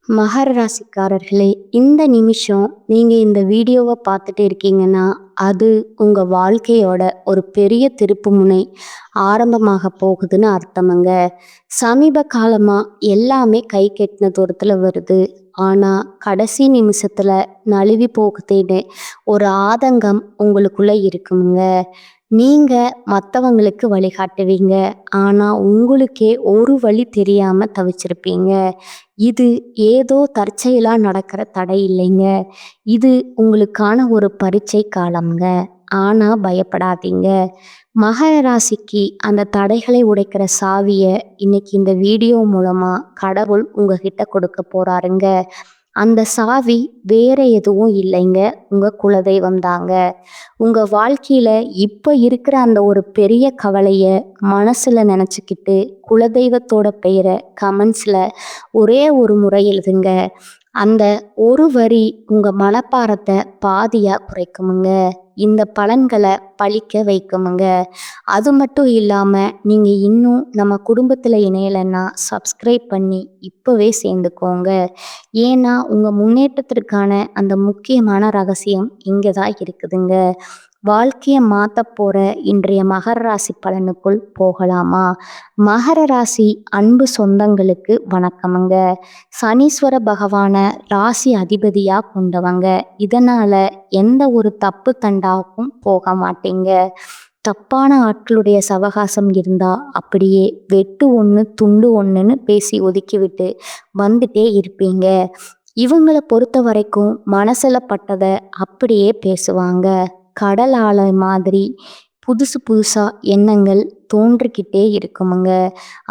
மகர ராசிக்காரர்களே, இந்த நிமிஷம் நீங்க இந்த வீடியோவை பார்த்துட்டு இருக்கீங்கன்னா, அது உங்க வாழ்க்கையோட ஒரு பெரிய திருப்புமுனை ஆரம்பமாக போகுதுன்னு அர்த்தமுங்க. சமீப காலமா எல்லாமே கை கெட்டின தூரத்துல வருது. ஆனா கடைசி நிமிஷத்துல நழுவி போகுதேன்னு ஒரு ஆதங்கம் உங்களுக்குள்ள இருக்குமுங்க. நீங்க மற்றவங்களுக்கு வழிகாட்டுவீங்க. ஆனா உங்களுக்கே ஒரு வழி தெரியாம தவிச்சிருப்பீங்க. இது ஏதோ தற்செயலா நடக்கிற தடை இல்லைங்க. இது உங்களுக்கான ஒரு பரீட்சை காலம்ங்க. ஆனா பயப்படாதீங்க. மகர ராசிக்கு அந்த தடைகளை உடைக்கிற சாவிய இன்னைக்கு இந்த வீடியோ மூலமா கடவுள் உங்ககிட்ட கொடுக்க போறாருங்க. அந்த சாவி வேற எதுவும் இல்லைங்க, உங்க குலதெய்வம் தாங்க. உங்க வாழ்க்கையில இப்ப இருக்கிற அந்த ஒரு பெரிய கவலைய மனசுல நினைச்சுக்கிட்டு குலதெய்வத்தோட பெயரை கமெண்ட்ஸ்ல ஒரே ஒரு முறை எழுதுங்க. அந்த ஒரு வரி உங்க மனப்பாரத்தை பாதியா குறைக்குமுங்க. இந்த பலன்களை பழிக்க வைக்குமுங்க. அது மட்டும் இல்லாம நீங்க இன்னும் நம்ம குடும்பத்துல இணையலைன்னா சப்ஸ்கிரைப் பண்ணி இப்பவே சேர்ந்துக்கோங்க. ஏன்னா உங்க முன்னேற்றத்திற்கான அந்த முக்கியமான ரகசியம் இங்கே தான் இருக்குதுங்க. வாழ்க்கையை மாற்ற போற இன்றைய மகர ராசி பலனுக்குள் போகலாமா? மகர ராசி அன்பு சொந்தங்களுக்கு வணக்கமுங்க. சனீஸ்வர பகவான ராசி அதிபதியா கொண்டவங்க. இதனால எந்த ஒரு தப்பு தண்டாக்கும் போக மாட்டீங்க. தப்பான ஆட்களுடைய சவகாசம் இருந்தா அப்படியே வெட்டு ஒன்று துண்டு ஒன்றுன்னு பேசி ஒதுக்கிவிட்டு வந்துட்டே இருப்பீங்க. இவங்களை பொறுத்த வரைக்கும் மனசுல பட்டதை அப்படியே பேசுவாங்க. கடல் ஆலை மாதிரி புதுசு புதுசா எண்ணங்கள் தோன்றிக்கிட்டே இருக்குமுங்க.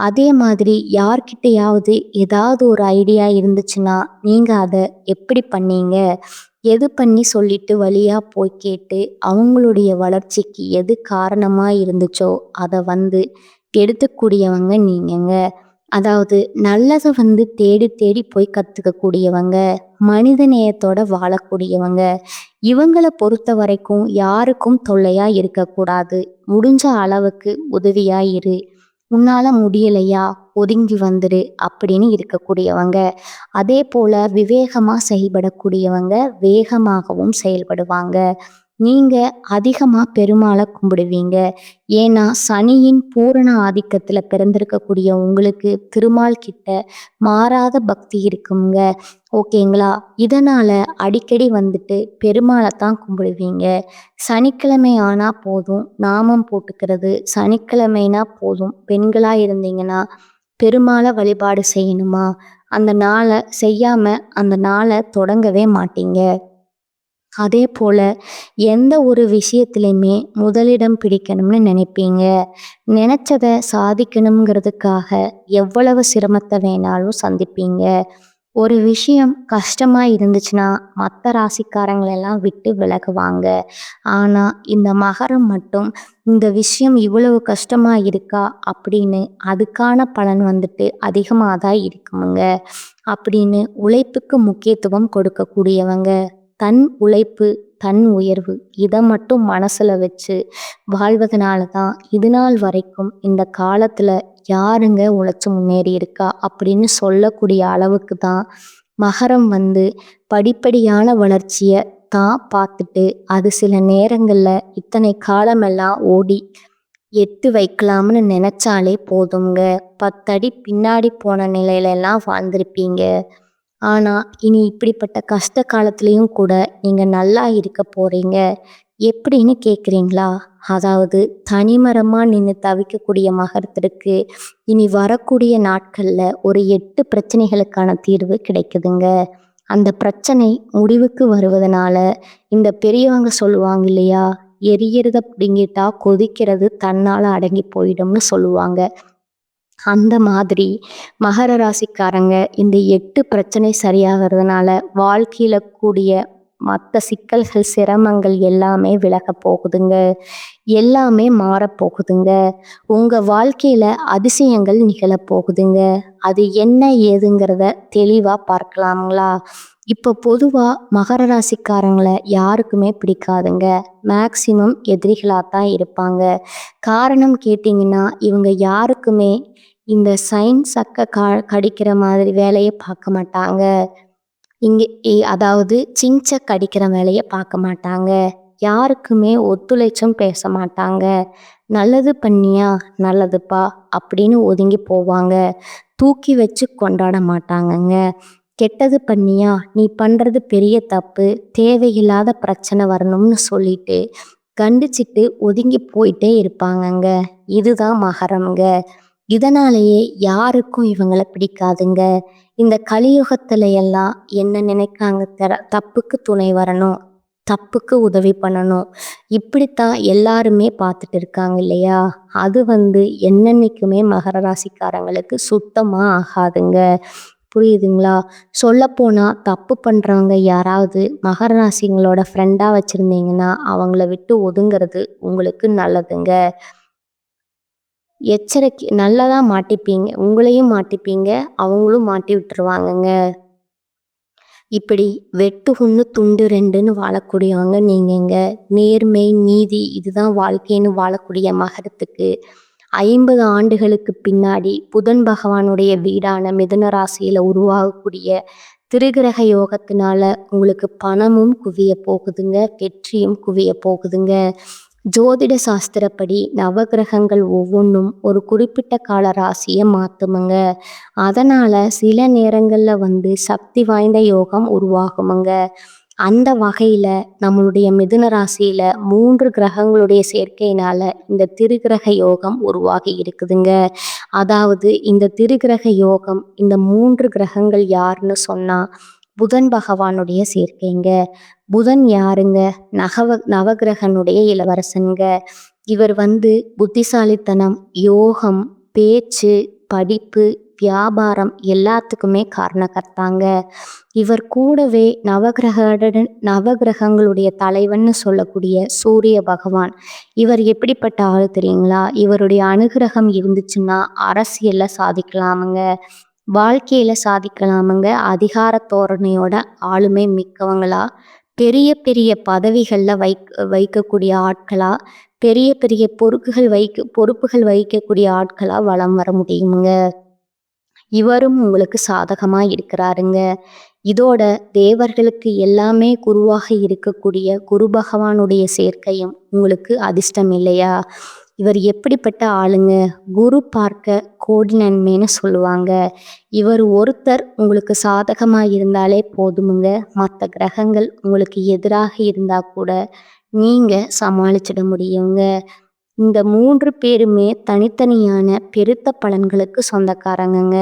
அதே மாதிரி யார்கிட்டையாவது ஏதாவது ஒரு ஐடியா இருந்துச்சுன்னா நீங்க அதை எப்படி பண்ணீங்க, எது பண்ணி சொல்லிட்டு வழியா போய் கேட்டு அவங்களுடைய வளர்ச்சிக்கு எது காரணமா இருந்துச்சோ அதை எடுத்துக்கூடியவங்க நீங்கங்க. அதாவது நல்லதை தேடி தேடி போய் கற்றுக்கக்கூடியவங்க, மனித நேயத்தோட வாழக்கூடியவங்க. இவங்களை பொறுத்த வரைக்கும் யாருக்கும் தொல்லையா இருக்கக்கூடாது. முடிஞ்ச அளவுக்கு உதவியா இரு, உன்னால முடியலையா ஒதுங்கி வந்துடு அப்படின்னு இருக்கக்கூடியவங்க. அதே போல விவேகமாக செயல்படக்கூடியவங்க, வேகமாகவும் செயல்படுவாங்க. நீங்கள் அதிகமாக பெருமாளை கும்பிடுவீங்க. ஏன்னா சனியின் பூரண ஆதிக்கத்தில் பிறந்திருக்கக்கூடிய உங்களுக்கு திருமால் கிட்ட மாறாத பக்தி இருக்குங்க. ஓகேங்களா? இதனால் அடிக்கடி பெருமாளை தான் கும்பிடுவீங்க. சனிக்கிழமை ஆனால் போதும் நாமம் போட்டுக்கிறது, சனிக்கிழமைனா போதும் பெண்களாக இருந்தீங்கன்னா பெருமாளை வழிபாடு செய்யணுமா, அந்த நாளை செய்யாமல் அந்த நாளை தொடங்கவே மாட்டீங்க. அதே போல் எந்த ஒரு விஷயத்துலையுமே முதலிடம் பிடிக்கணும்னு நினைப்பீங்க. நினச்சதை சாதிக்கணுங்கிறதுக்காக எவ்வளவு சிரமத்தை வேணாலும் சந்திப்பீங்க. ஒரு விஷயம் கஷ்டமாக இருந்துச்சுன்னா மற்ற ராசிக்காரங்களெல்லாம் விட்டு விலகுவாங்க. ஆனால் இந்த மகரம் மட்டும் இந்த விஷயம் இவ்வளவு கஷ்டமாக இருக்கா அப்படின்னு அதுக்கான பலன் அதிகமாக தான் இருக்குமுங்க அப்படின்னு உழைப்புக்கு முக்கியத்துவம் கொடுக்கக்கூடியவங்க. தன் உழைப்பு தன் உயர்வு இதை மட்டும் மனசில் வச்சு வாழ்வதனால தான் இது நாள் வரைக்கும் இந்த காலத்தில் யாருங்க உழைச்சி முன்னேறி இருக்கா அப்படின்னு சொல்லக்கூடிய அளவுக்கு தான் மகரம் படிப்படியான வளர்ச்சியை தான் பார்த்துட்டு அது சில நேரங்களில் இத்தனை காலமெல்லாம் ஓடி எட்டு வைக்கலாம்னு நினச்சாலே போதுங்க. 10 அடி பின்னாடி போன நிலையிலெல்லாம் வாழ்ந்திருப்பீங்க. ஆனால் இனி இப்படிப்பட்ட கஷ்ட காலத்துலேயும் கூட நீங்கள் நல்லா இருக்க போகிறீங்க. எப்படின்னு கேட்குறீங்களா? அதாவது தனிமரமாக நின்று தவிக்கக்கூடிய மகரத்திற்கு இனி வரக்கூடிய நாட்களில் ஒரு 8 பிரச்சனைகளுக்கான தீர்வு கிடைக்குதுங்க. அந்த பிரச்சனை முடிவுக்கு வருவதனால இந்த பெரியவங்க சொல்லுவாங்க இல்லையா, எரியறத பிடுங்கிட்டா கொதிக்கிறது தன்னால் அடங்கி போயிடும்னு சொல்லுவாங்க. அந்த மாதிரி மகர ராசிக்காரங்க இந்த 8 பிரச்சனை சரியாகிறதுனால வாழ்க்கையில் கூடிய மற்ற சிக்கல்கள் சிரமங்கள் எல்லாமே விலக போகுதுங்க. எல்லாமே மாறப்போகுதுங்க. உங்கள் வாழ்க்கையில் அதிசயங்கள் நிகழப்போகுதுங்க. அது என்ன ஏதுங்கிறத தெளிவாக பார்க்கலாங்களா? இப்போ பொதுவாக மகர ராசிக்காரங்களை யாருக்குமே பிடிக்காதுங்க. மேக்சிமம் எதிரிகளாக தான் இருப்பாங்க. காரணம் கேட்டிங்கன்னா இவங்க யாருக்குமே இந்த சைன் சக்க கடிக்கிற மாதிரி வேலையை பார்க்க மாட்டாங்க. அதாவது சிங்சக் அடிக்கிற வேலையை பார்க்க மாட்டாங்க. யாருக்குமே ஒத்துழைச்சும் பேச மாட்டாங்க. நல்லது பண்ணியா நல்லதுப்பா அப்படின்னு ஒதுங்கி போவாங்க. தூக்கி வச்சு கொண்டாட மாட்டாங்கங்க. கெட்டது பண்ணியா நீ பண்ணுறது பெரிய தப்பு, தேவையில்லாத பிரச்சனை வரணும்னு சொல்லிட்டு கண்டிச்சிட்டு ஒதுங்கி போயிட்டே இருப்பாங்கங்க. இதுதான் மகரம்ங்க. இதனாலேயே யாருக்கும் இவங்களை பிடிக்காதுங்க. இந்த கலியுகத்துல எல்லாம் என்ன நினைக்காங்க, தப்புக்கு துணை வரணும், தப்புக்கு உதவி பண்ணணும், இப்படித்தான் எல்லாருமே பார்த்துட்டு இருக்காங்க இல்லையா? அது என்னன்னைக்குமே மகர ராசிக்காரங்களுக்கு சுத்தமா ஆகாதுங்க. புரியுதுங்களா? சொல்லப்போனா தப்பு பண்றவங்க யாராவது மகர ராசிங்களோட ஃப்ரெண்டா வச்சிருந்தீங்கன்னா அவங்கள விட்டு ஒதுங்கிறது உங்களுக்கு நல்லதுங்க. எச்சரிக்கை நல்லதா மாட்டிப்பீங்க, உங்களையும் மாட்டிப்பீங்க, அவங்களும் மாட்டி விட்டுருவாங்கங்க. இப்படி வெட்டு ஒன்று துண்டு ரெண்டுன்னு வாழக்கூடியவங்க நீங்கங்க. நேர்மை நீதி இதுதான் வாழ்க்கைன்னு வாழக்கூடிய மகரத்துக்கு 50 ஆண்டுகளுக்கு பின்னாடி புதன் பகவானுடைய வீடான மிதுன ராசியில உருவாகக்கூடிய திருகிரக யோகத்தினால உங்களுக்கு பணமும் குவிய போகுதுங்க, வெற்றியும் குவிய போகுதுங்க. ஜோதிட சாஸ்திரப்படி நவகிரகங்கள் ஒவ்வொன்றும் ஒரு குறிப்பிட்ட கால ராசியை மாற்றுமுங்க. அதனால் சில நேரங்களில் சக்தி வாய்ந்த யோகம் உருவாகுமுங்க. அந்த வகையில் நம்மளுடைய மிதுன ராசியில் 3 கிரகங்களுடைய சேர்க்கையினால் இந்த திருகிரக யோகம் உருவாகி இருக்குதுங்க. அதாவது இந்த திருகிரக யோகம் இந்த 3 கிரகங்கள் யாருன்னு சொன்னால் புதன் பகவானுடைய சேர்க்கைங்க. புதன் யாருங்க? நவகிரகனுடைய இளவரசனுங்க. இவர் புத்திசாலித்தனம், யோகம், பேச்சு, படிப்பு, வியாபாரம் எல்லாத்துக்குமே காரணக்கர்த்தாங்க. இவர் கூடவே நவகிரகங்களுடைய தலைவன்னு சொல்லக்கூடிய சூரிய பகவான். இவர் எப்படிப்பட்ட ஆள் தெரியுங்களா? இவருடைய அனுகிரகம் இருந்துச்சுன்னா அரசியல்ல சாதிக்கலாமுங்க, வாழ்க்கையில சாதிக்கலாமுங்க. அதிகார தோரணையோட ஆளுமை மிக்கவங்களா, பெரிய பெரிய பதவிகளில் வைக்கக்கூடிய ஆட்களா, பெரிய பெரிய பொறுப்புகள் வகிக்கக்கூடிய ஆட்களா வலம் வர முடியுமுங்க. இவரும் உங்களுக்கு சாதகமா இருக்கிறாருங்க. இதோட தேவர்களுக்கு எல்லாமே குருவாக இருக்கக்கூடிய குரு பகவானுடைய சேர்க்கையும் உங்களுக்கு அதிர்ஷ்டம் இல்லையா? இவர் எப்படிப்பட்ட ஆளுங்க? குரு பார்க்க கோடி நன்மைன்னு சொல்லுவாங்க. இவர் ஒருத்தர் உங்களுக்கு சாதகமாக இருந்தாலே போதுமுங்க. மற்ற கிரகங்கள் உங்களுக்கு எதிராக இருந்தால் கூட நீங்கள் சமாளிச்சிட முடியுங்க. இந்த 3 பேருமே தனித்தனியான பெருத்த பலன்களுக்கு சொந்தக்காரங்கங்க.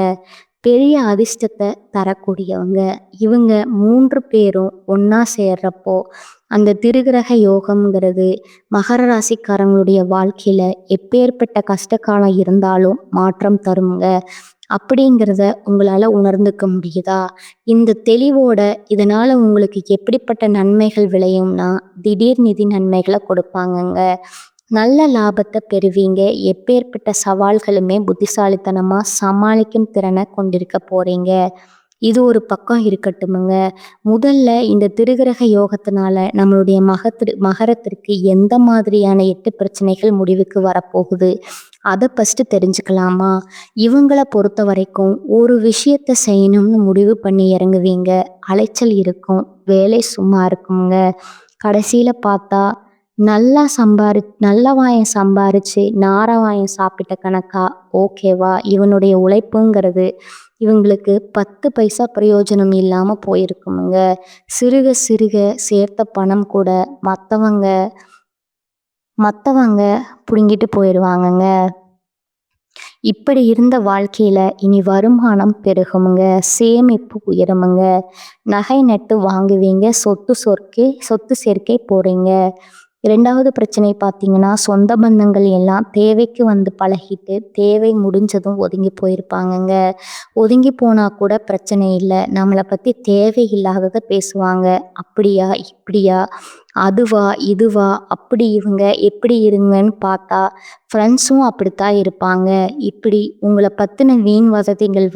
பெரிய அதிர்ஷ்டத்தை தரக்கூடியவங்க. இவங்க 3 பேரும் ஒன்றா சேர்றப்போ அந்த திருகிரக யோகம்ங்கிறது மகர ராசிக்காரங்களுடைய வாழ்க்கையில் எப்பேற்பட்ட கஷ்டகாலம் இருந்தாலும் மாற்றம் தருங்க. அப்படிங்கிறத உங்களால் உணர்ந்துக்க முடியுதா? இந்த தெளிவோட இதனால் உங்களுக்கு எப்படிப்பட்ட நன்மைகள் விளையும்னா திடீர் நிதி நன்மைகளை கொடுப்பாங்கங்க. நல்ல லாபத்தை பெறுவீங்க. எப்பேற்பட்ட சவால்களுமே புத்திசாலித்தனமாக சமாளிக்கும் திறனை கொண்டிருக்க போகிறீங்க. இது ஒரு பக்கம் இருக்கட்டுமுங்க. முதல்ல இந்த திருகிரக யோகத்தினால நம்மளுடைய மகரத்திற்கு எந்த மாதிரியான 8 பிரச்சனைகள் முடிவுக்கு வரப்போகுது அதை ஃபஸ்ட்டு தெரிஞ்சுக்கலாமா? இவங்களை பொறுத்த வரைக்கும் ஒரு விஷயத்தை செய்யணும்னு முடிவு பண்ணி இறங்குவீங்க, அலைச்சல் இருக்கும், வேலை சும்மா இருக்குங்க. கடைசியில் பார்த்தா நல்ல வாயம் சம்பாரிச்சு நாரவாயம் சாப்பிட்ட கணக்கா ஓகேவா? இவனுடைய உழைப்புங்கிறது இவங்களுக்கு 10 பைசா பிரயோஜனம் இல்லாமல் போயிருக்குமுங்க. சிறுக சிறுக சேர்த்த பணம் கூட மற்றவங்க பிடுங்கிட்டு போயிடுவாங்கங்க. இப்படி இருந்த வாழ்க்கையில் இனி வருமானம் பெருகுமுங்க, சேமிப்பு உயருமுங்க, நகை நட்டு வாங்குவீங்க, சொத்து சேர்க்கை போகிறீங்க. 2வது பிரச்சனை பார்த்தீங்கன்னா சொந்த பந்தங்கள் எல்லாம் தேவைக்கு பழகிட்டு தேவை முடிஞ்சதும் ஒதுங்கி போயிருப்பாங்கங்க. ஒதுங்கி போனால் கூட பிரச்சனை இல்லை, நம்மளை பற்றி தேவையில்லாததை பேசுவாங்க. அப்படியா இப்படியா அதுவா இதுவா அப்படி இவங்க எப்படி இருங்கன்னு பார்த்தா ஃப்ரெண்ட்ஸும் அப்படித்தான் இருப்பாங்க. இப்படி உங்களை பற்றின வீண் வசதிகள்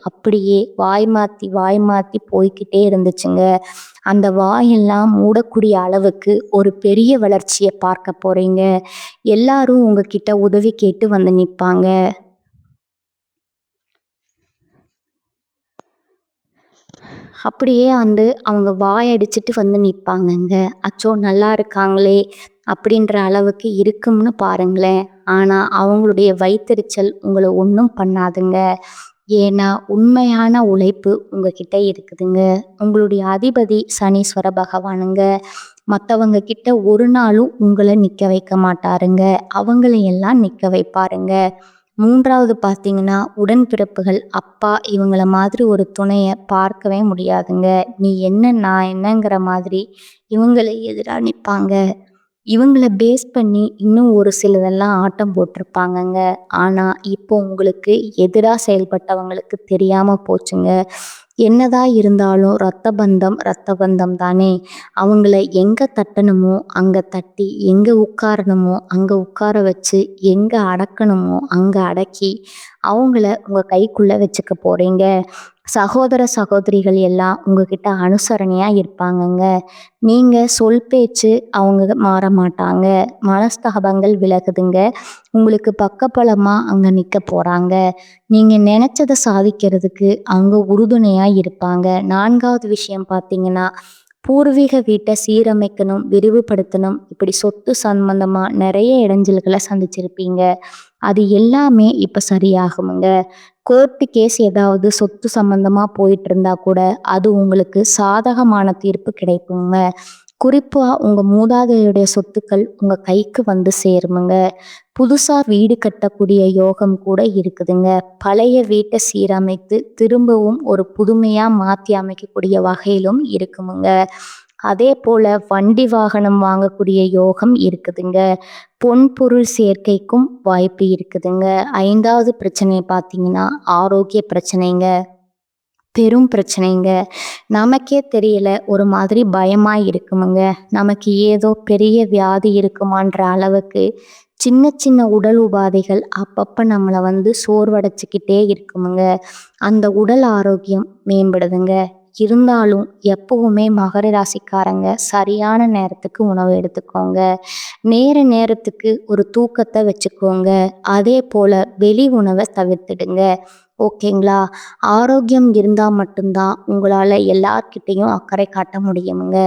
அப்படியே வாய் மாற்றி போய்கிட்டே இருந்துச்சுங்க. அந்த வாயெல்லாம் மூடக்கூடிய அளவுக்கு ஒரு பெரிய வளர்ச்சியை பார்க்க போகிறீங்க. எல்லாரும் உங்ககிட்ட உதவி கேட்டு நிற்பாங்க. அப்படியே அவங்க வாயடிச்சிட்டு நிப்பாங்கங்க. அச்சோ! நல்லா இருக்காங்களே! அப்படின்ற அளவுக்கு இருக்கும்னு பாருங்களேன். ஆனா, அவங்களுடைய வயித்தெரிச்சல் உங்கள ஒண்ணும் பண்ணாதுங்க. ஏன்னா, உண்மையான உழைப்பு உங்ககிட்ட இருக்குதுங்க. உங்களுடைய அதிபதி சனீஸ்வர பகவானுங்க. மத்தவங்க கிட்ட ஒரு நாளும் உங்கள நிக்க வைக்க மாட்டாருங்க. அவங்களையெல்லாம் நிக்க வைப்பாருங்க. 3வது பார்த்தீங்கன்னா, உடன்பிறப்புகள், அப்பா இவங்கள மாதிரி ஒரு துணைய பார்க்கவே முடியாதுங்க. நீ என்ன, நான் என்னங்கிற மாதிரி இவங்கள எதிரா நிப்பாங்க. இவங்கள பேஸ் பண்ணி இன்னும் ஒரு சிலதெல்லாம் ஆட்டம் போட்டிருப்பாங்கங்க. ஆனா, இப்போ உங்களுக்கு எதிரா செயல்பட்டவங்களுக்கு தெரியாம போச்சுங்க. என்னதான் இருந்தாலும் ரத்த பந்தம், ரத்த பந்தம் தானே! அவங்கள எங்க தட்டணுமோ அங்க தட்டி, எங்க உட்காரணுமோ அங்க உட்கார வச்சு, எங்க அடக்கணுமோ அங்க அடக்கி, அவங்கள உங்க கைக்குள்ள வச்சுக்க போறீங்க. சகோதர, சகோதரிகள் எல்லாம் உங்ககிட்ட அனுசரணையா இருப்பாங்கங்க. நீங்க சொல் பேச்சு அவங்க மாற மாட்டாங்க. மனஸ்தாபங்கள் விலகுதுங்க. உங்களுக்கு பக்கபலமா அங்க நிக்க போறாங்க. நீங்க நினைச்சத சாதிக்கிறதுக்கு அவங்க உறுதுணையா இருப்பாங்க. 4வது விஷயம் பார்த்தீங்கன்னா, பூர்வீக வீட்ட சீரமைக்கணும், விரிவுபடுத்தணும், இப்படி சொத்து சம்பந்தமா நிறைய இடைஞ்சல்கள சந்திச்சிருப்பீங்க. அது எல்லாமே இப்ப சரியாகுமுங்க. கோர்ட்டு கேஸ் ஏதாவது சொத்து சம்பந்தமா போயிட்டு இருந்தா கூட அது உங்களுக்கு சாதகமான தீர்ப்பு கிடைக்குங்க. குறிப்பா உங்க மூதாதையருடைய சொத்துக்கள் உங்க கைக்கு வந்து சேருமுங்க. புதுசா வீடு கட்டக்கூடிய யோகம் கூட இருக்குதுங்க. பழைய வீட்டை சீரமைத்து திரும்பவும் ஒரு புதுமையா மாத்தி அமைக்கக்கூடிய வகையிலும் இருக்குமுங்க. அதே போல வண்டி வாகனம் வாங்கக்கூடிய யோகம் இருக்குதுங்க. பொன் பொருள் சேர்க்கைக்கும் வாய்ப்பு இருக்குதுங்க. 5வது பிரச்சனை பார்த்தீங்கன்னா, ஆரோக்கிய பிரச்சனைங்க. பெரும் பிரச்சனைங்க. நமக்கே தெரியல, ஒரு மாதிரி பயமா இருக்குமுங்க. நமக்கு ஏதோ பெரிய வியாதி இருக்குமான்ற அளவுக்கு சின்ன சின்ன உடல் உபாதைகள் அப்பப்ப நம்மள சோர்வடைச்சுக்கிட்டே இருக்குமுங்க. அந்த உடல் ஆரோக்கியம் மேம்படுதுங்க. இருந்தாலும் எப்பவுமே மகர ராசிக்காரங்க சரியான நேரத்துக்கு உணவு எடுத்துக்கோங்க. நேரத்துக்கு ஒரு தூக்கத்தை வச்சுக்கோங்க. அதே போல வெளி உணவை தவிர்த்துடுங்க. ஓகேங்களா? ஆரோக்கியம் இருந்தா மட்டும்தான் உங்களால எல்லார்கிட்டயும் அக்கறை காட்ட முடியுமுங்க.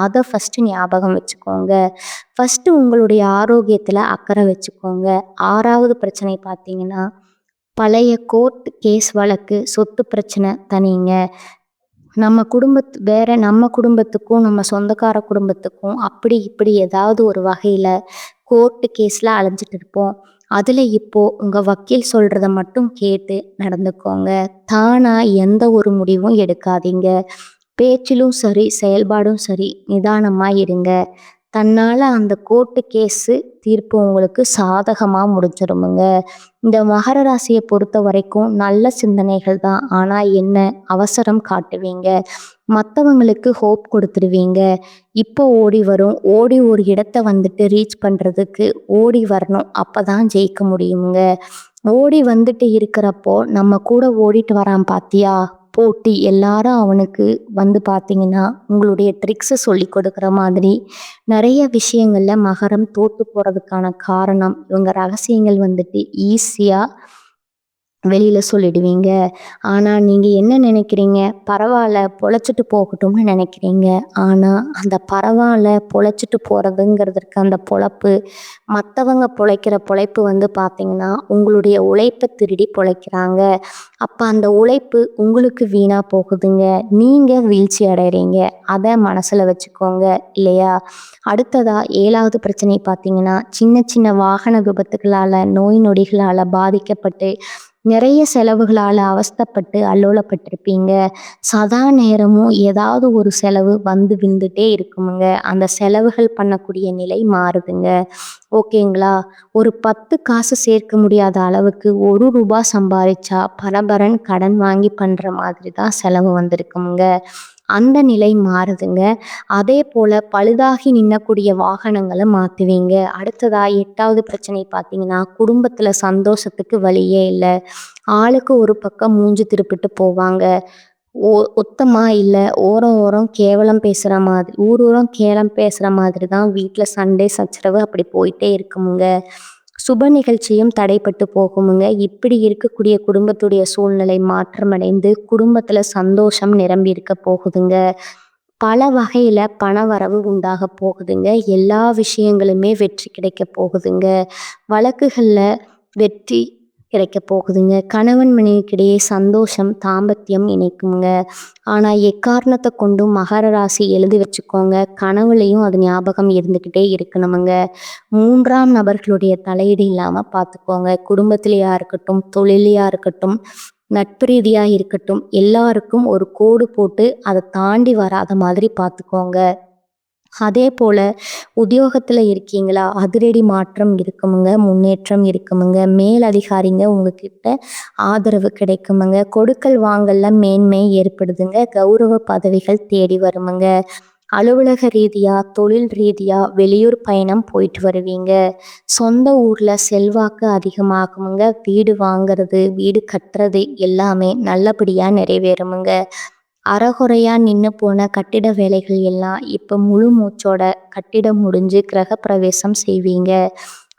அத ஃபர்ஸ்ட் ஞாபகம் வச்சுக்கோங்க. ஃபர்ஸ்ட் உங்களுடைய ஆரோக்கியத்துல அக்கறை வச்சுக்கோங்க. 6வது பிரச்சனை பார்த்தீங்கன்னா, பழைய கோர்ட் கேஸ் வழக்கு, சொத்து பிரச்சனை தனிங்க. நம்ம குடும்பத்துக்கும், நம்ம சொந்தக்கார குடும்பத்துக்கும் அப்படி இப்படி ஏதாவது ஒரு வகையில கோர்ட்டு கேஸ்ல அலைஞ்சிட்டு இருப்போம். அதுல இப்போ உங்க வக்கீல் சொல்றத மட்டும் கேட்டு நடந்துக்கோங்க. தானா எந்த ஒரு முடிவும் எடுக்காதீங்க. பேச்சிலும் சரி, செயல்பாடும் சரி, நிதானமா இருங்க. தன்னால அந்த கோர்ட்டு கேஸு தீர்ப்பு உங்களுக்கு சாதகமா முடிஞ்சிருமுங்க. இந்த மகர ராசியை பொறுத்த வரைக்கும் நல்ல சிந்தனைகள் தான். ஆனா என்ன, அவசரம் காட்டுவீங்க. மற்றவங்களுக்கு ஹோப் கொடுத்துருவீங்க. இப்போ ஓடி வரும், ஓடி ஒரு இடத்த ரீச் பண்ணுறதுக்கு ஓடி வரணும். அப்போ தான் ஜெயிக்க முடியுங்க. ஓடி இருக்கிறப்போ நம்ம கூட ஓடிட்டு வரான் பாத்தியா, போட்டி எல்லாரும் அவனுக்கு பார்த்தீங்கன்னா உங்களுடைய ட்ரிக்ஸை சொல்லி கொடுக்குற மாதிரி நிறைய விஷயங்கள்ல மகரம் தோத்து போகிறதுக்கான காரணம் இவங்க ரகசியங்கள் ஈஸியாக வெளியில சொல்லிடுவீங்க. ஆனா நீங்க என்ன நினைக்கிறீங்க, பரவாயில்ல பொழைச்சிட்டு போகட்டும்னு நினைக்கிறீங்க. ஆனா அந்த பரவாயில்ல பொழைச்சிட்டு போறதுங்கிறதுக்கு அந்த பொழப்பு, மற்றவங்க பொழைக்கிற பொழைப்பு பார்த்தீங்கன்னா உங்களுடைய உழைப்பை திருடி பொழைக்கிறாங்க. அப்ப அந்த உழைப்பு உங்களுக்கு வீணா போகுதுங்க. நீங்க வீழ்ச்சி அடைகிறீங்க. அதை மனசுல வச்சுக்கோங்க, இல்லையா? அடுத்ததா 7வது பிரச்சனை பார்த்தீங்கன்னா, சின்ன சின்ன வாகன விபத்துகளால, நோய் நொடிகளால பாதிக்கப்பட்டு நிறைய செலவுகளால் அவஸ்தைப்பட்டு அல்லோலப்பட்டிருப்பீங்க. சதா நேரமும் ஏதாவது ஒரு செலவு விழுந்துட்டே இருக்குமுங்க. அந்த செலவுகள் பண்ணக்கூடிய நிலை மாறுதுங்க. ஓகேங்களா? ஒரு 10 காசு சேர்க்க முடியாத அளவுக்கு ரூ. 1 சம்பாதிச்சா பரபரன் கடன் வாங்கி பண்ணுற மாதிரி தான் செலவு வந்திருக்குமுங்க. அந்த நிலை மாறுதுங்க. அதே போல பழுதாகி நின்னக்கூடிய வாகனங்களை மாற்றுவீங்க. அடுத்ததா 8வது பிரச்சனை பார்த்தீங்கன்னா, குடும்பத்தில் சந்தோஷத்துக்கு வழியே இல்லை. ஆளுக்கு ஒரு பக்கம் மூஞ்சி திருப்பிட்டு போவாங்க. ஒத்தமா இல்லை, ஓரம் ஓரம் கேவலம் பேசுகிற மாதிரி, ஊர் ஊரம் கேவலம் பேசுகிற மாதிரி தான் வீட்டில் சண்டை சச்சரவு அப்படி போயிட்டே இருக்குமுங்க. சுப நிகழ்ச்சியும் தடைப்பட்டு போகுமுங்க. இப்படி இருக்கக்கூடிய குடும்பத்துடைய சூழ்நிலை மாற்றமடைந்து குடும்பத்துல சந்தோஷம் நிரம்பி இருக்க போகுதுங்க. பல வகையில பணவரவு உண்டாக போகுதுங்க. எல்லா விஷயங்களுமே வெற்றி கிடைக்க போகுதுங்க. வழக்குகள்ல வெற்றி கிடைக்க போகுதுங்க. கணவன் மனைவிக்கிடையே சந்தோஷம், தாம்பத்தியம் இணைக்குங்க. ஆனா எக்காரணத்தை கொண்டும் மகர ராசி எழுதி வச்சுக்கோங்க, கனவுலையும் அது ஞாபகம் இருந்துக்கிட்டே இருக்கணுமுங்க. 3ஆம் நபர்களுடைய தலையீடு இல்லாம பார்த்துக்கோங்க. குடும்பத்திலேயா இருக்கட்டும், தொழிலையா இருக்கட்டும், நட்பு ரீதியா இருக்கட்டும், எல்லாருக்கும் ஒரு கோடு போட்டு அதை தாண்டி வராத மாதிரி பார்த்துக்கோங்க. அதே போல உத்தியோகத்துல இருக்கீங்களா, அதிரடி மாற்றம் இருக்குமுங்க, முன்னேற்றம் இருக்குமுங்க. மேலதிகாரிங்க உங்ககிட்ட ஆதரவு கிடைக்குமுங்க. கொடுக்கல் வாங்கல்ல மேன்மை ஏற்படுதுங்க. கௌரவ பதவிகள் தேடி வருமுங்க. அலுவலக ரீதியா, தொழில் ரீதியா வெளியூர் பயணம் போயிட்டு வருவீங்க. சொந்த ஊர்ல செல்வாக்கு அதிகமாகுமுங்க. வீடு வாங்குறது, வீடு கட்டுறது எல்லாமே நல்லபடியா நிறைவேறுமுங்க. அறகுறையா நின்று போன கட்டிட வேலைகள் எல்லாம் இப்போ முழு மூச்சோட கட்டிடம் முடிஞ்சு கிரகப்பிரவேசம் செய்வீங்க.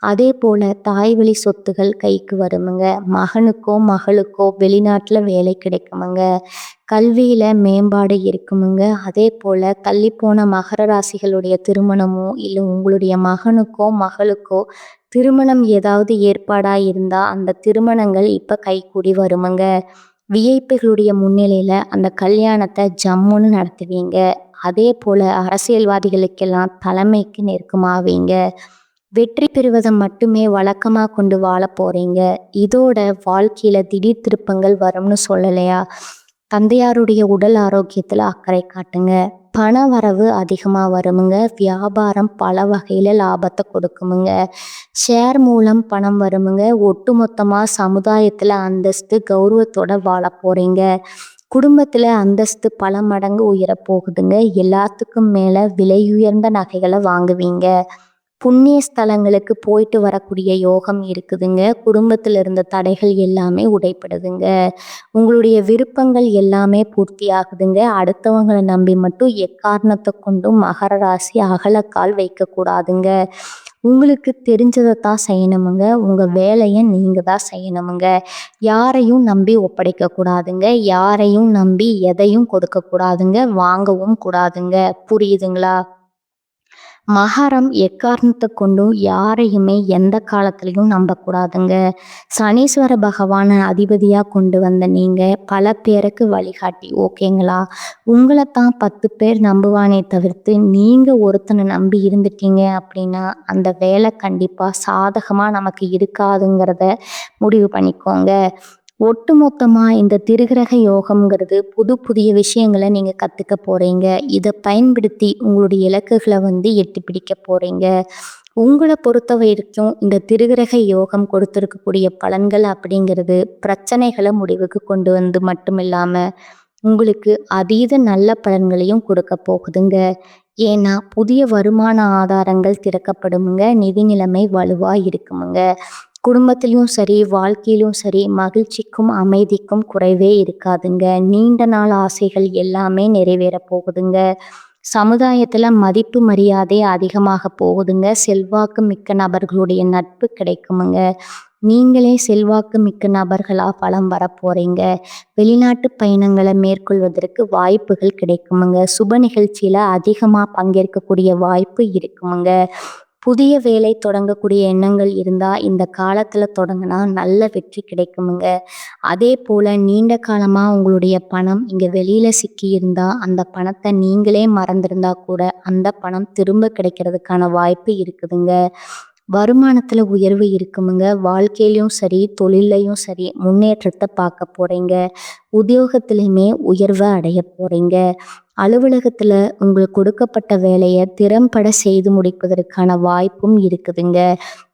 அதே போல தாய் வழி சொத்துகள் கைக்கு வருமுங்க. மகனுக்கோ மகளுக்கோ வெளிநாட்டில் வேலை கிடைக்குமுங்க. கல்வியில மேம்பாடு இருக்குமுங்க. அதே போல தள்ளிப்போன மகர ராசிகளுடைய திருமணமோ இல்லை உங்களுடைய மகனுக்கோ மகளுக்கோ திருமணம் ஏதாவது ஏற்பாடா இருந்தா அந்த திருமணங்கள் இப்போ கைகூடி வருமுங்க. விஐபிகளுடைய முன்னிலையில அந்த கல்யாணத்தை ஜம்முன்னு நடத்துவீங்க. அதே போல அரசியல்வாதிகளுக்கெல்லாம் தலைமைக்கு நெருக்கமாவீங்க. வெற்றி பெறுவதை மட்டுமே வழக்கமா கொண்டு வாழ போறீங்க. இதோட வாழ்க்கையில திடீர் திருப்பங்கள் வரும்னு சொல்லலையா? தந்தையாருடைய உடல் ஆரோக்கியத்துல அக்கறை காட்டுங்க. பண வரவு அதிகமா வருமுங்க. வியாபாரம் பல வகையில லாபத்தை கொடுக்குமுங்க. ஷேர் மூலம் பணம் வருமுங்க. ஒட்டுமொத்தமா சமுதாயத்துல அந்தஸ்து, கௌரவத்தோட வாழ போறீங்க. குடும்பத்துல அந்தஸ்து பல மடங்கு உயர போகுதுங்க. எல்லாத்துக்கும் மேல விலையுயர்ந்த நகைகளை வாங்குவீங்க. புண்ணிய ஸ்தலங்களுக்கு போயிட்டு வரக்கூடிய யோகம் இருக்குதுங்க. குடும்பத்தில் இருந்த தடைகள் எல்லாமே உடைப்படுதுங்க. உங்களுடைய விருப்பங்கள் எல்லாமே பூர்த்தி ஆகுதுங்க. அடுத்தவங்களை நம்பி மட்டும் எக்காரணத்தை கொண்டும் மகர ராசி அகலக்கால் வைக்கக்கூடாதுங்க. உங்களுக்கு தெரிஞ்சதை தான் செய்யணுமுங்க. உங்கள் வேலையை நீங்கள் தான் செய்யணுமுங்க. யாரையும் நம்பி ஒப்படைக்க கூடாதுங்க. யாரையும் நம்பி எதையும் கொடுக்கக்கூடாதுங்க. வாங்கவும் கூடாதுங்க. புரியுதுங்களா? மகரம் எக்காரணத்தை கொண்டும் யாரையுமே எந்த காலத்துலையும் நம்பக்கூடாதுங்க. சனீஸ்வர பகவானை அதிபதியாக கொண்டு வந்த நீங்கள் பல பேருக்கு வழிகாட்டி, ஓகேங்களா? உங்களை தான் 10 பேர் நம்புவானே தவிர்த்து நீங்கள் ஒருத்தனை நம்பி இருந்துட்டீங்க அப்படின்னா அந்த வேலை கண்டிப்பாக சாதகமாக நமக்கு இருக்காதுங்கிறத முடிவு பண்ணிக்கோங்க. ஒட்டுமொத்தமாக இந்த திருகிரக யோகம்ங்கிறது புதிய விஷயங்களை நீங்கள் கற்றுக்க போகிறீங்க. இதை பயன்படுத்தி உங்களுடைய இலக்குகளை எட்டி பிடிக்க போகிறீங்க. உங்களை பொறுத்த வரைக்கும் இந்த திருகிரக யோகம் கொடுத்துருக்கக்கூடிய பலன்கள் அப்படிங்கிறது பிரச்சனைகளை முடிவுக்கு கொண்டு வந்து மட்டும் இல்லாமல் உங்களுக்கு அதீத நல்ல பலன்களையும் கொடுக்க போகுதுங்க. ஏன்னா புதிய வருமான ஆதாரங்கள் திறக்கப்படுமுங்க. நிதி நிலைமை வலுவாக இருக்குமுங்க. குடும்பத்திலையும் சரி, வாழ்க்கையிலும் சரி, மகிழ்ச்சிக்கும் அமைதிக்கும் குறைவே இருக்காதுங்க. நீண்ட நாள் ஆசைகள் எல்லாமே நிறைவேற போகுதுங்க. சமுதாயத்துல மதிப்பு மரியாதை அதிகமாக போகுதுங்க. செல்வாக்கு மிக்க நபர்களுடைய நட்பு கிடைக்குமுங்க. நீங்களே செல்வாக்கு மிக்க நபர்களா பலம் வர போறீங்க. வெளிநாட்டு பயணங்களை மேற்கொள்வதற்கு வாய்ப்புகள் கிடைக்குமுங்க. சுப நிகழ்ச்சியில அதிகமா பங்கேற்கக்கூடிய வாய்ப்பு இருக்குமுங்க. புதிய வேலை தொடங்கக்கூடிய எண்ணங்கள் இருந்தா இந்த காலத்துல தொடங்கினா நல்ல வெற்றி கிடைக்குமுங்க. அதே போல நீண்ட காலமா உங்களுடைய பணம் இங்க வெளியில சிக்கி இருந்தா அந்த பணத்தை நீங்களே மறந்திருந்தா கூட அந்த பணம் திரும்ப கிடைக்கிறதுக்கான வாய்ப்பு இருக்குதுங்க. வருமானத்துல உயர்வு இருக்குமுங்க. வாழ்க்கையிலையும் சரி, தொழிலையும் சரி முன்னேற்றத்தை பார்க்க போறீங்க. உத்தியோகத்திலையுமே உயர்வை அடைய போறீங்க. அலுவலகத்துல உங்களுக்கு கொடுக்கப்பட்ட வேலையை திறம்பட செய்து முடிப்பதற்கான வாய்ப்பும் இருக்குதுங்க.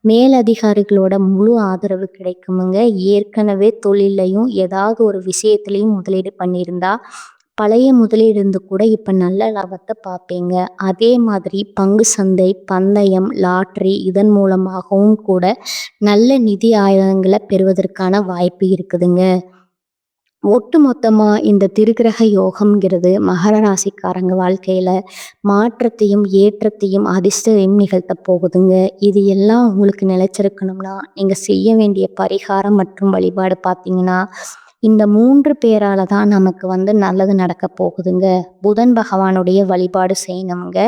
மேலதிகாரிகளோட முழு ஆதரவு கிடைக்குமுங்க. ஏற்கனவே தொழிலையும் ஏதாவது ஒரு விஷயத்திலையும் முதலீடு பண்ணியிருந்தா பழைய முதலீடு இருந்து கூட இப்போ நல்ல லாபத்தை பார்ப்பீங்க. அதே மாதிரி பங்கு சந்தை, பந்தயம், லாட்ரி இதன் மூலமாகவும் கூட நல்ல நிதி ஆயுதங்களை பெறுவதற்கான வாய்ப்பு இருக்குதுங்க. ஒட்டுமொத்தமா இந்த திருக்கிரக யோகம்ங்கிறது மகர ராசிக்காரங்க வாழ்க்கையில மாற்றத்தையும், ஏற்றத்தையும், அதிர்ஷ்டத்தையும் நிகழ்த்த போகுதுங்க. இது எல்லாம் உங்களுக்கு நிலைச்சிருக்கணும்னா, நீங்க செய்ய வேண்டிய பரிகாரம் மற்றும் வழிபாடு பார்த்தீங்கன்னா, இந்த 3 பேரால தான் நமக்கு நல்லது நடக்க போகுதுங்க. புதன் பகவானுடைய வழிபாடு செய்யணுமுங்க.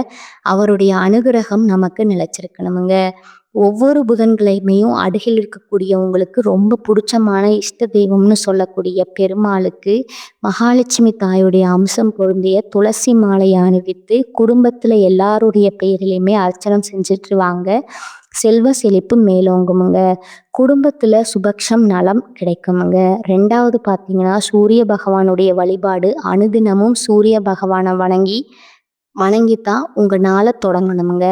அவருடைய அனுகிரகம் நமக்கு நிலைச்சிருக்கணுமுங்க. ஒவ்வொரு புதன்கிழமையும் அருகில் இருக்கக்கூடியவங்களுக்கு ரொம்ப புடிச்சமான இஷ்ட தெய்வம்னு சொல்லக்கூடிய பெருமாளுக்கு மகாலட்சுமி தாயுடைய அம்சம் பொருந்திய துளசி மாலையை அணிவித்து குடும்பத்துல எல்லாருடைய பெயரிலையுமே அர்ச்சனம் செஞ்சுட்டு வாங்க. செல்வ செழிப்பு மேலோங்குமுங்க. குடும்பத்துல சுபக்ஷம் நலம் கிடைக்குமுங்க. 2வது பார்த்தீங்கன்னா, சூரிய பகவானுடைய வழிபாடு அனுதினமும் சூரிய பகவானை வணங்கித்தான் உங்க நாளை தொடங்கணுமுங்க.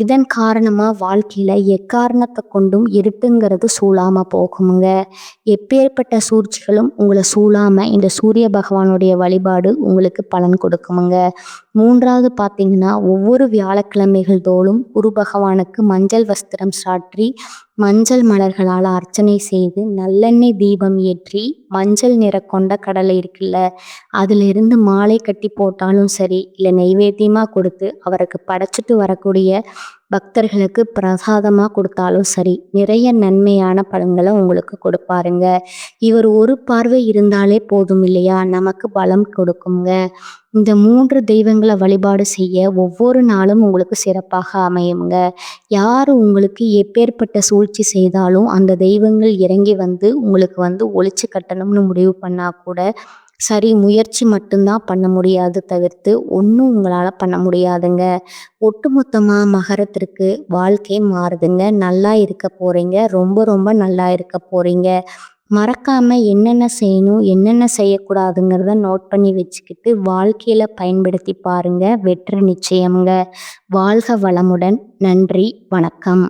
இதன் காரணமா வாழ்க்கையில எக்காரணத்தை கொண்டும் இருட்டுங்கிறது சூழாம போகுமுங்க. எப்பேற்பட்ட சூழ்ச்சிகளும் உங்களை சூழாம இந்த சூரிய பகவானுடைய வழிபாடு உங்களுக்கு பலன் கொடுக்குமுங்க. 3வது பார்த்தீங்கன்னா, ஒவ்வொரு வியாழக்கிழமைகள் தோறும் குரு பகவானுக்கு மஞ்சள் வஸ்திரம் சாற்றி மஞ்சள் மலர்களால் அர்ச்சனை செய்து நல்லெண்ணெய் தீபம் ஏற்றி மஞ்சள் நிற கொண்ட கடலை இருக்குல்ல, அதிலிருந்து மாலை கட்டி போட்டாலும் சரி, இல்லை நெய்வேத்தியமாக கொடுத்து அவருக்கு படைச்சிட்டு வரக்கூடிய பக்தர்களுக்கு பிரசாதமாக கொடுத்தாலும் சரி, நிறைய நன்மையான பலன்களை உங்களுக்கு கொடுப்பாருங்க. இவர் ஒரு பார்வை இருந்தாலே போதும் இல்லையா, நமக்கு பலம் கொடுக்குங்க. இந்த 3 தெய்வங்களை வழிபாடு செய்ய ஒவ்வொரு நாளும் உங்களுக்கு சிறப்பாக அமையுங்க. யார் உங்களுக்கு எப்பேற்பட்ட சூழ்ச்சி செய்தாலும் அந்த தெய்வங்கள் இறங்கி உங்களுக்கு ஒழிச்சு கட்டணும்னு முடிவு பண்ணா கூட சரி, முயற்சி மட்டும்தான் பண்ண முடியாது தவிர்த்து ஒன்றும் உங்களால் பண்ண முடியாதுங்க. ஒட்டுமொத்தமாக மகரத்திற்கு வாழ்க்கை மாறுதுங்க. நல்லா இருக்க போகிறீங்க. ரொம்ப ரொம்ப நல்லா இருக்க போகிறீங்க. மறக்காம என்னென்ன செய்யணும், என்னென்ன செய்யக்கூடாதுங்கிறத நோட் பண்ணி வச்சுக்கிட்டு வாழ்க்கையில பயன்படுத்தி பாருங்க. வெற்றி நிச்சயம்ங்க. வாழ்க வளமுடன். நன்றி. வணக்கம்.